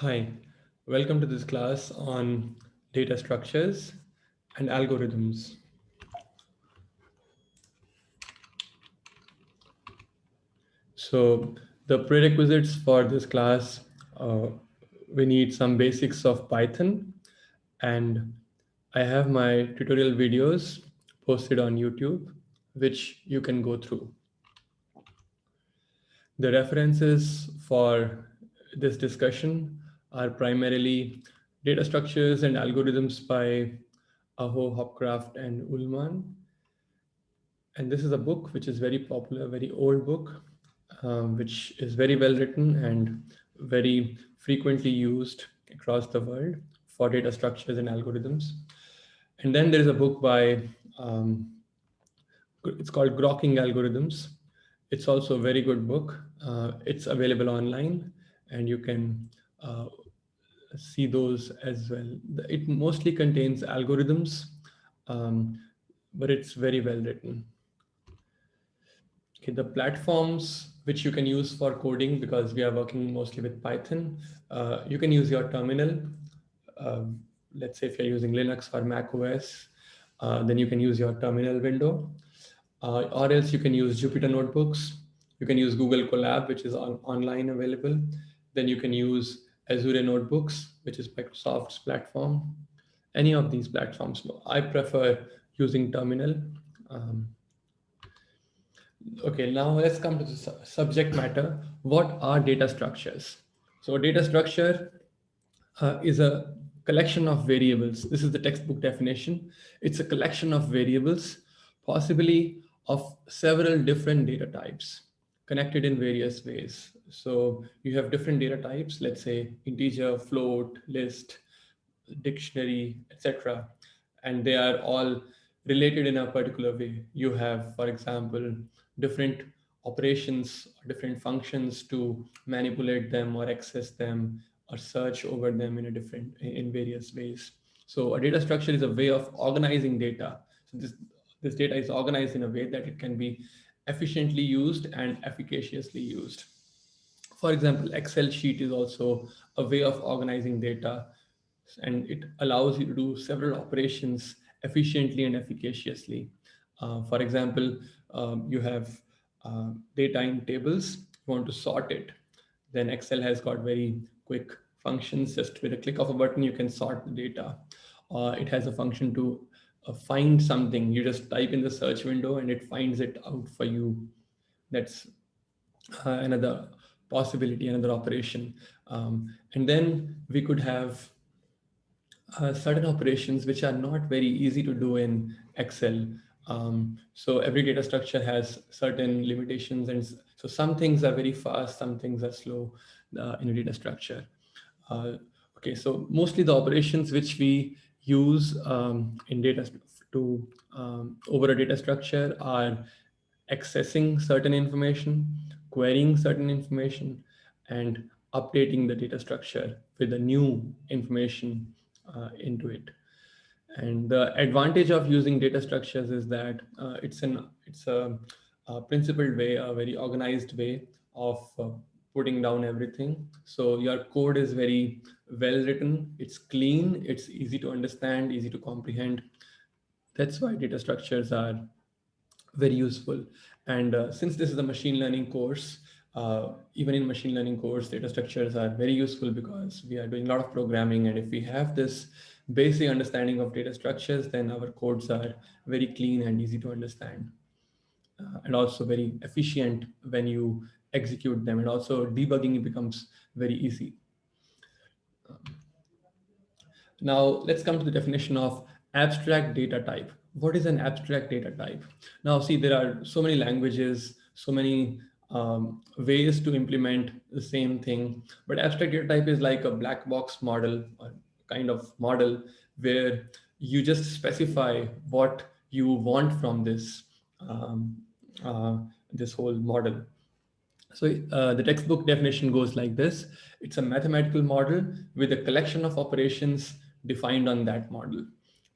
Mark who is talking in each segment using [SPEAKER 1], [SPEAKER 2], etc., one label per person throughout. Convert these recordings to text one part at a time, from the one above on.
[SPEAKER 1] Hi, welcome to this class on data structures and algorithms. So the prerequisites for this class, uh, we need some basics of Python, and I have my tutorial videos posted on YouTube, which you can go through. The references for this discussion are primarily Data Structures and Algorithms by Aho, Hopcraft, and Ullman. And this is a book which is very popular, very old book, which is very well written and very frequently used across the world for data structures and algorithms. And then there is a book by, um, it's called Grokking Algorithms. It's also a very good book. It's available online and you can see those as well. It mostly contains algorithms, um, but it's very well written. Okay, the platforms which you can use for coding, because we are working mostly with Python, you can use your terminal. Um, let's say if you're using Linux or Mac OS, then you can use your terminal window. Or else you can use Jupyter Notebooks. You can use Google Colab, which is online available. Then you can use Azure Notebooks, which is Microsoft's platform. Any of these platforms. I prefer using terminal. Um, Okay, now let's come to the subject matter. What are data structures? So, a data structure is a collection of variables. This is the textbook definition. It's a collection of variables, possibly of several different data types, connected in various ways. So, you have different data types, let's say integer, float, list, dictionary, etc. And they are all related in a particular way. You have, for example, different operations, different functions to manipulate them or access them or search over them in various ways. So a data structure is a way of organizing data. So this data is organized in a way that it can be efficiently used and efficaciously used. For example, Excel sheet is also a way of organizing data, and it allows you to do several operations efficiently and efficaciously. For example, you have data in tables, you want to sort it. Then Excel has got very quick functions. Just with a click of a button, you can sort the data. It has a function to find something. You just type in the search window and it finds it out for you. That's another possibility, another operation. And then we could have certain operations which are not very easy to do in Excel. So every data structure has certain limitations, and so some things are very fast, some things are slow in a data structure. Uh, okay, so mostly the operations which we use in data to over a data structure are accessing certain information, querying certain information, and updating the data structure with the new information into it. And the advantage of using data structures is that it's a principled way, a very organized way of putting down everything. So your code is very well written, it's clean, it's easy to understand, easy to comprehend. That's why data structures are very useful. And since this is a machine learning course, even in machine learning course, data structures are very useful because we are doing a lot of programming. And if we have this basic understanding of data structures, then our codes are very clean and easy to understand, and also very efficient when you execute them. And also debugging becomes very easy. Now, let's come to the definition of abstract data type. What is an abstract data type? Now, see, there are so many languages, so many ways to implement the same thing. But abstract data type is like a black box model, or kind of model where you just specify what you want from um, uh, this whole model. So the textbook definition goes like this. It's a mathematical model with a collection of operations defined on that model.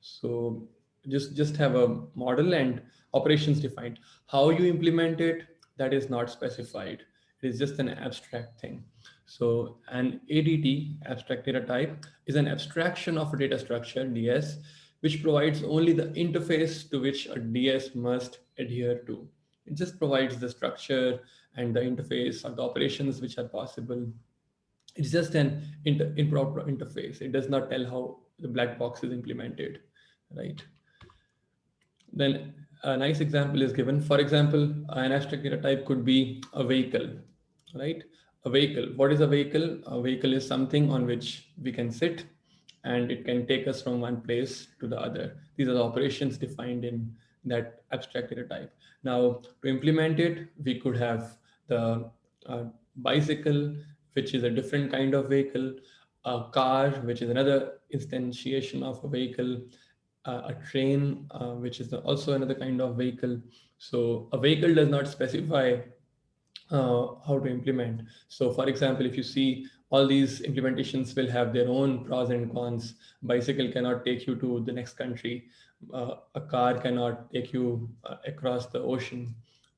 [SPEAKER 1] So just have a model and operations defined. How you implement it, that is not specified. It is just an abstract thing. So an ADT, abstract data type, is an abstraction of a data structure, DS, which provides only the interface to which a DS must adhere to. It just provides the structure and the interface or the operations which are possible. It's just an improper interface. It does not tell how the black box is implemented, right? Then a nice example is given. For example, an abstract data type could be a vehicle, right? A vehicle. What is a vehicle? A vehicle is something on which we can sit and it can take us from one place to the other. These are the operations defined in that abstract data type. Now, to implement it, we could have the bicycle, which is a different kind of vehicle, a car, which is another instantiation of a vehicle, a train, which is also another kind of vehicle. So a vehicle does not specify how to implement. So for example, if you see all these implementations will have their own pros and cons. Bicycle cannot take you to the next country. A car cannot take you across the ocean.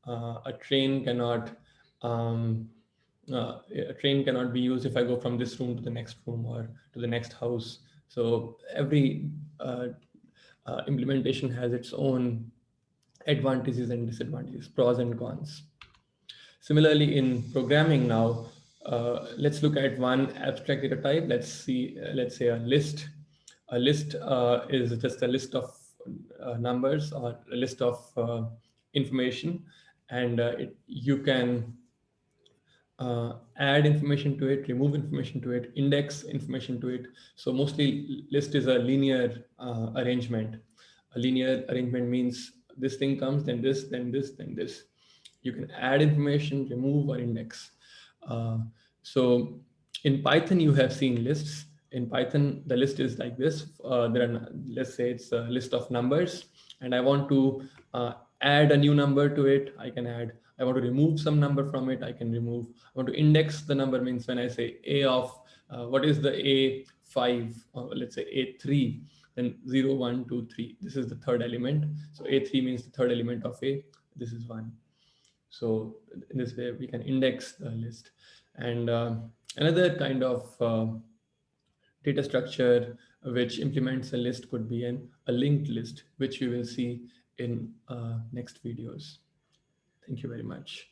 [SPEAKER 1] A train cannot a train cannot be used if I go from this room to the next room or to the next house. So every implementation has its own advantages and disadvantages, pros and cons. Similarly, in programming now, let's look at one abstract data type. Let's say a list. A list is just a list of numbers or a list of information, and you can add information to it, remove information to it, index information to it. So mostly list is a linear arrangement. A linear arrangement means this thing comes, then this, then this, then this. You can add information, remove or index. So in Python, you have seen lists. In Python, the list is like this. Let's say it's a list of numbers and I want to add a new number to it. I can add. I want to remove some number from it. I can remove. I want to index the number means when I say A of, what is the A5, let's say A3, then 0, 1, 2, 3. This is the third element. So A3 means the third element of A. This is 1. So in this way, we can index the list. And another kind of data structure which implements a list could be a linked list, which we will see in next videos. Thank you very much.